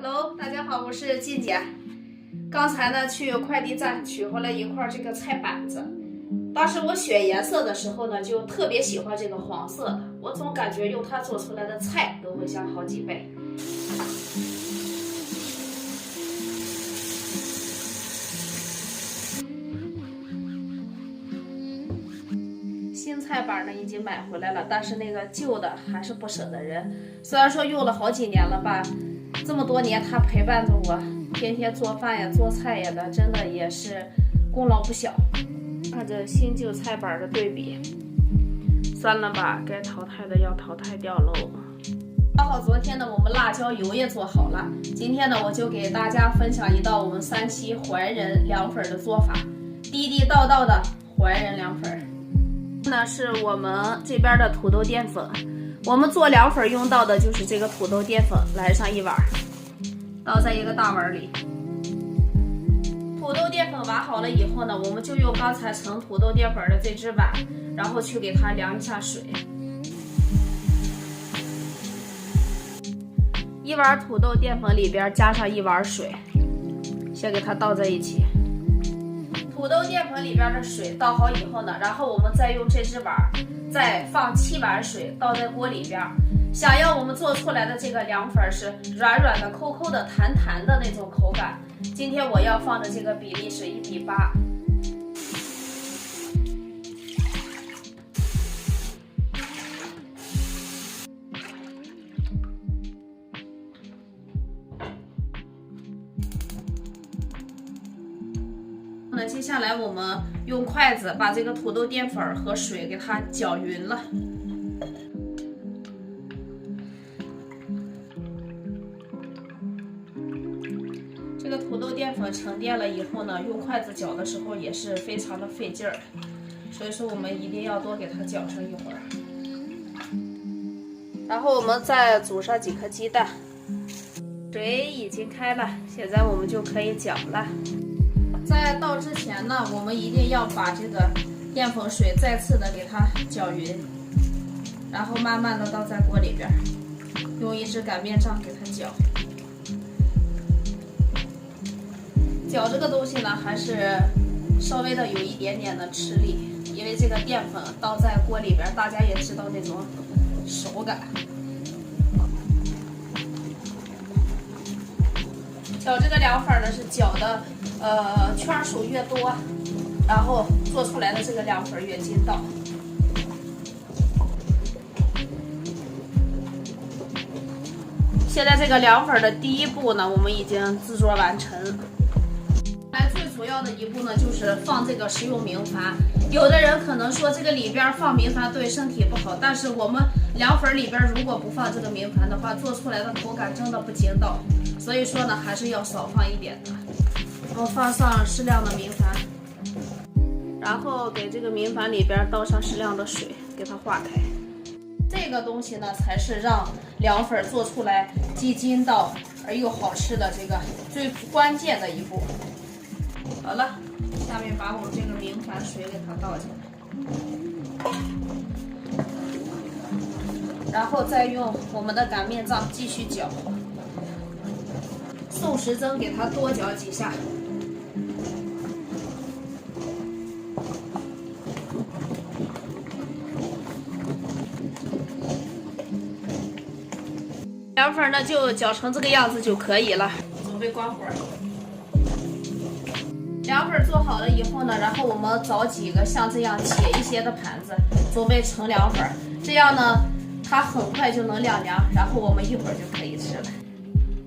Hello， 大家好，我是静姐。刚才呢去快递站取回来一块这个菜板子，当时我选颜色的时候呢，就特别喜欢这个黄色的，我总感觉用它做出来的菜都会香好几倍。新菜板呢已经买回来了，但是那个旧的还是不舍得扔。虽然说用了好几年了吧，这么多年它陪伴着我，天天做饭呀、做菜呀的，真的也是功劳不小。按着新旧菜板的对比，算了吧，该淘汰的要淘汰掉喽。刚好昨天呢，我们辣椒油也做好了，今天呢，我就给大家分享一道我们山西淮人凉粉的做法，地地道道的淮人凉粉。那是我们这边的土豆淀粉，我们做凉粉用到的就是这个土豆淀粉，来上一碗，倒在一个大碗里。土豆淀粉挖好了以后呢，我们就用刚才盛土豆淀粉的这只碗，然后去给它量一下水。一碗土豆淀粉里边加上一碗水，先给它倒在一起。土豆淀粉里边的水倒好以后呢，然后我们再用这只碗再放7碗水倒在锅里边。想要我们做出来的这个凉粉是软软的、抠抠的、弹弹的那种口感，今天我要放的这个比例是1:8。那接下来我们用筷子把这个土豆淀粉和水给它搅匀了。这个土豆淀粉沉淀了以后呢，用筷子搅的时候也是非常的费劲儿，所以说我们一定要多给它搅上一会儿。然后我们再煮上几颗鸡蛋，水已经开了，现在我们就可以搅了。在倒之前呢，我们一定要把这个淀粉水再次的给它搅匀，然后慢慢的倒在锅里边，用一支擀面杖给它搅。搅这个东西呢，还是稍微的有一点点的吃力，因为这个淀粉倒在锅里边，大家也知道那种手感。搅这个凉粉呢，是搅的圈数越多，然后做出来的这个凉粉越筋道。现在这个凉粉的第一步呢，我们已经制作完成。来，最主要的一步呢，就是放这个食用明矾。有的人可能说这个里边放明矾对身体不好，但是我们凉粉里边如果不放这个明矾的话，做出来的口感真的不筋道。所以说呢，还是要少放一点的。我们放上适量的明矾，然后给这个明矾里边倒上适量的水，给它化开。这个东西呢，才是让凉粉做出来既筋道而又好吃的这个最关键的一步。好了，下面把我们这个明矾水给它倒进来，然后再用我们的擀面杖继续搅，宋时针给它多搅几下。凉粉呢就搅成这个样子就可以了，准备关火。凉粉做好了以后呢，然后我们找几个像这样铁一些的盘子，准备盛凉粉。这样呢，它很快就能晾凉，然后我们一会儿就可以吃了。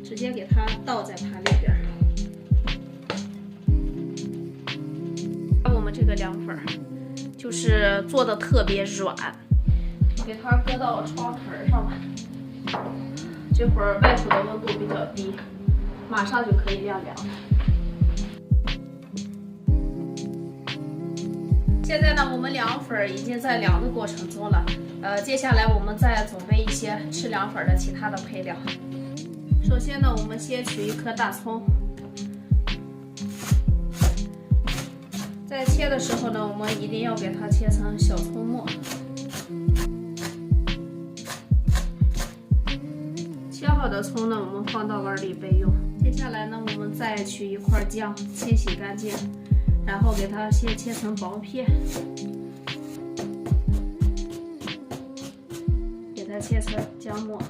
直接给它倒在盘里边。我们这个凉粉就是做的特别软，给它搁到窗盆上吧。这会儿外头的温度比较低，马上就可以晾凉了。现在呢，我们凉粉已经在凉的过程中了。接下来我们再准备一些吃凉粉的其他的配料。首先呢，我们先取一颗大葱，在切的时候呢，我们一定要给它切成小葱末。切好好的葱呢，我们放到碗里备用。接下来呢，我们再取一块姜，清洗干净，然后给它先切成薄片，给它切成姜末。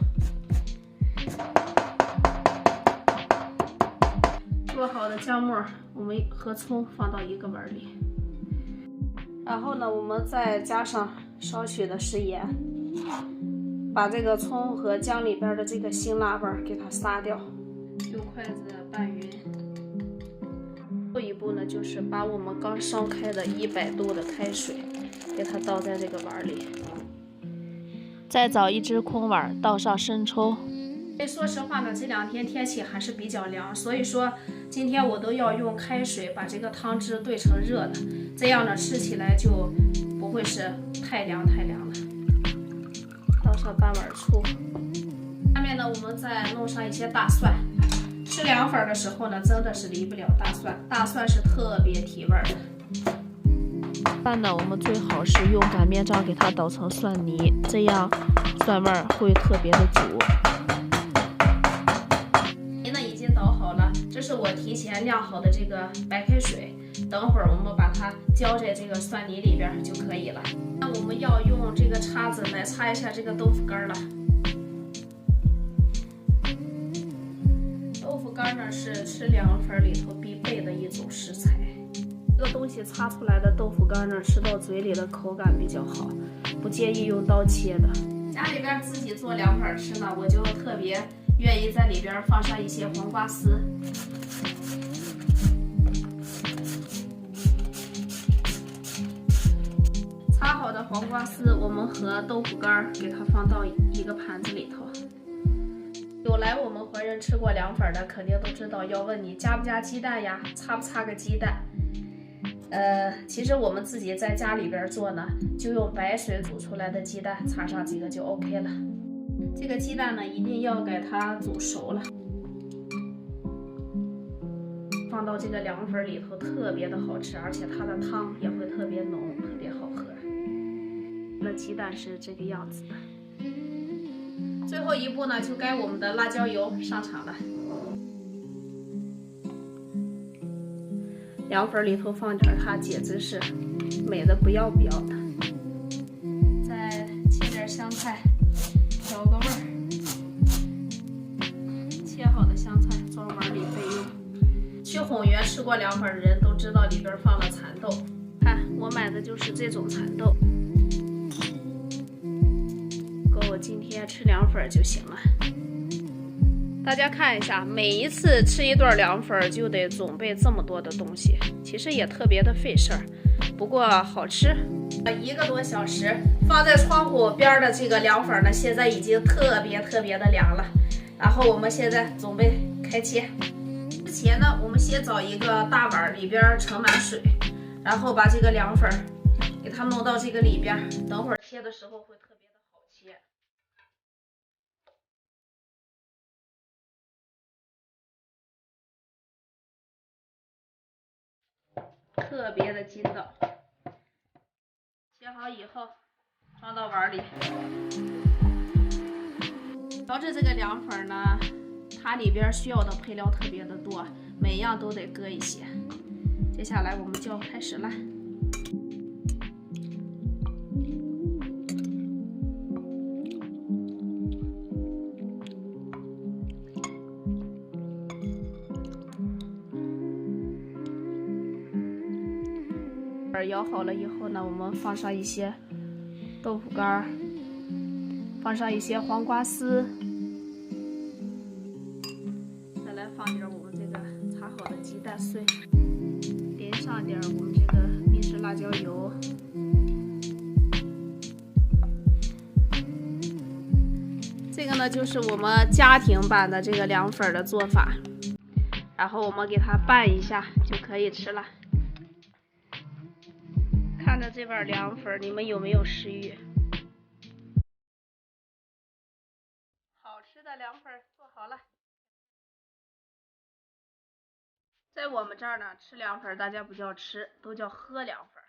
做好的姜末，我们和葱放到一个碗里，然后呢，我们再加上少许的食盐。把这个葱和姜里边的这个辛辣味给它撒掉，用筷子拌匀。后一步呢，就是把我们刚烧开的100度的开水给它倒在这个碗里，再找一只空碗，倒上生抽。说实话呢，这2天天气还是比较凉，所以说今天我都要用开水把这个汤汁兑成热的，这样呢吃起来就不会是太凉了。倒上半碗醋，下面呢，我们再弄上一些大蒜。吃凉粉的时候呢，真的是离不了大蒜，大蒜是特别提味的。蒜呢，我们最好是用擀面杖给它捣成蒜泥，这样蒜味会特别的足。泥呢已经捣好了，这是我提前晾好的这个白开水。等会儿我们把它浇在这个蒜泥里边就可以了。那我们要用这个叉子来擦一下这个豆腐干了。豆腐干呢是吃凉粉里头必备的一种食材。这个东西擦出来的豆腐干呢，吃到嘴里的口感比较好，不建议用刀切的。家里边自己做凉粉吃呢，我就特别愿意在里边放上一些黄瓜丝。擦好的黄瓜丝，我们和豆腐干给它放到一个盘子里头。有来我们怀仁吃过凉粉的，肯定都知道要问你加不加鸡蛋呀，擦不擦个鸡蛋。其实我们自己在家里边做呢，就用白水煮出来的鸡蛋擦上几个就 OK 了。这个鸡蛋呢，一定要给它煮熟了，放到这个凉粉里头特别的好吃，而且它的汤也会特别浓，特别好喝。那鸡蛋是这个样子的。最后一步呢，就该我们的辣椒油上场了。凉粉里头放点它，简直是美的不要不要的。再切点香菜，调个味儿。切好的香菜装碗里备用。去hon源吃过凉粉的人都知道里边放了蚕豆，看我买的就是这种蚕豆，够我今天吃凉粉就行了。大家看一下，每一次吃一顿凉粉就得准备这么多的东西，其实也特别的费事儿，不过好吃。1个多小时放在窗户边的这个凉粉呢，现在已经特别的凉了。然后我们现在准备开切。之前呢，我们先找一个大碗，里边盛满水，然后把这个凉粉给它弄到这个里边，等会儿切的时候会特别的好切。特别的筋道，切好以后装到碗里。调制这个凉粉呢，它里边需要的配料特别的多，每样都得搁一些。接下来我们就要开始了。舀好了以后呢，我们放上一些豆腐干，放上一些黄瓜丝，再来放点我们这个擦好的鸡蛋碎，淋上点我们这个秘制辣椒油，这个呢就是我们家庭版的这个凉粉的做法，然后我们给它拌一下就可以吃了。看着这碗凉粉，你们有没有食欲？好吃的凉粉做好了。在我们这儿呢，吃凉粉大家不叫吃，都叫喝凉粉。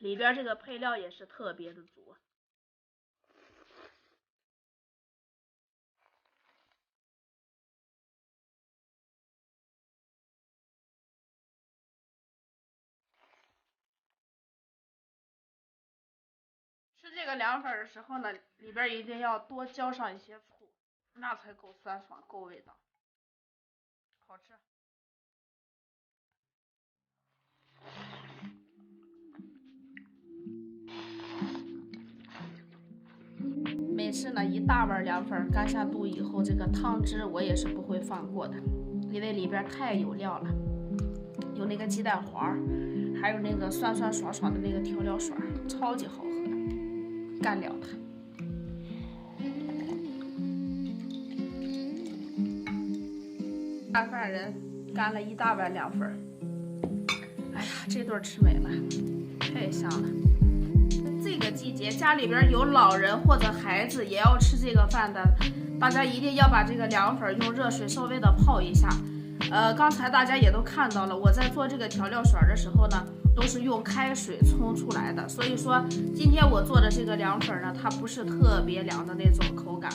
里边这个配料也是特别的足。吃这个凉粉的时候呢，里边一定要多浇上一些醋，那才够酸爽，够味道，好吃。每次呢一大碗凉粉干下肚以后，这个汤汁我也是不会放过的，因为里边太有料了，有那个鸡蛋黄，还有那个酸酸爽爽的那个调料水，超级好喝，干了它。大饭人干了一大碗凉粉，哎呀，这顿吃没了，太香了。这个季节家里边有老人或者孩子也要吃这个饭的，大家一定要把这个凉粉用热水稍微的泡一下。刚才大家也都看到了，我在做这个调料水的时候呢，都是用开水冲出来的，所以说今天我做的这个凉粉呢，它不是特别凉的那种口感。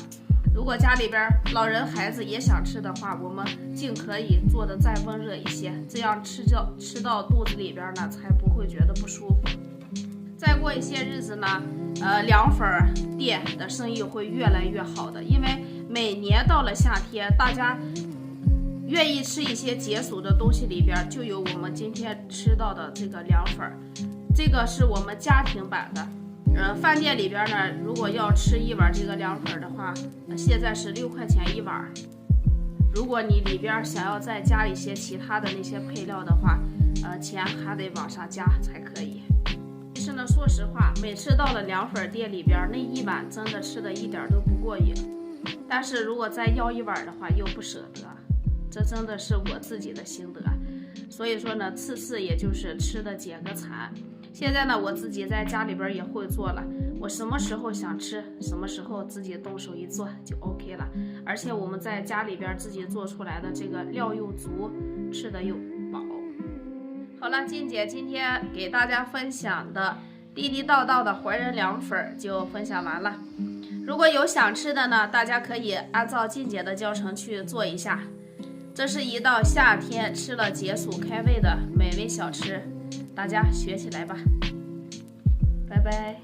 如果家里边老人孩子也想吃的话，我们尽可以做的再温热一些，这样吃到肚子里边呢，才不会觉得不舒服。再过一些日子呢，凉粉店的生意会越来越好的，因为每年到了夏天，大家愿意吃一些解暑的东西，里边就有我们今天吃到的这个凉粉，这个是我们家庭版的。饭店里边呢，如果要吃一碗这个凉粉的话，现在是6块钱一碗。如果你里边想要再加一些其他的那些配料的话，钱还得往上加才可以。其实呢，说实话，每次到了凉粉店里边，那一碗真的吃的一点都不过瘾。但是如果再要一碗的话，又不舍得，这真的是我自己的心得。所以说呢，次也就是吃的解个馋。现在呢，我自己在家里边也会做了，我什么时候想吃，什么时候自己动手一做就 OK 了。而且我们在家里边自己做出来的这个料又足，吃的又饱。好了，静姐今天给大家分享的地地道道的怀仁凉粉就分享完了。如果有想吃的呢，大家可以按照静姐的教程去做一下。这是一道夏天吃了解暑开胃的美味小吃，大家学起来吧。拜拜。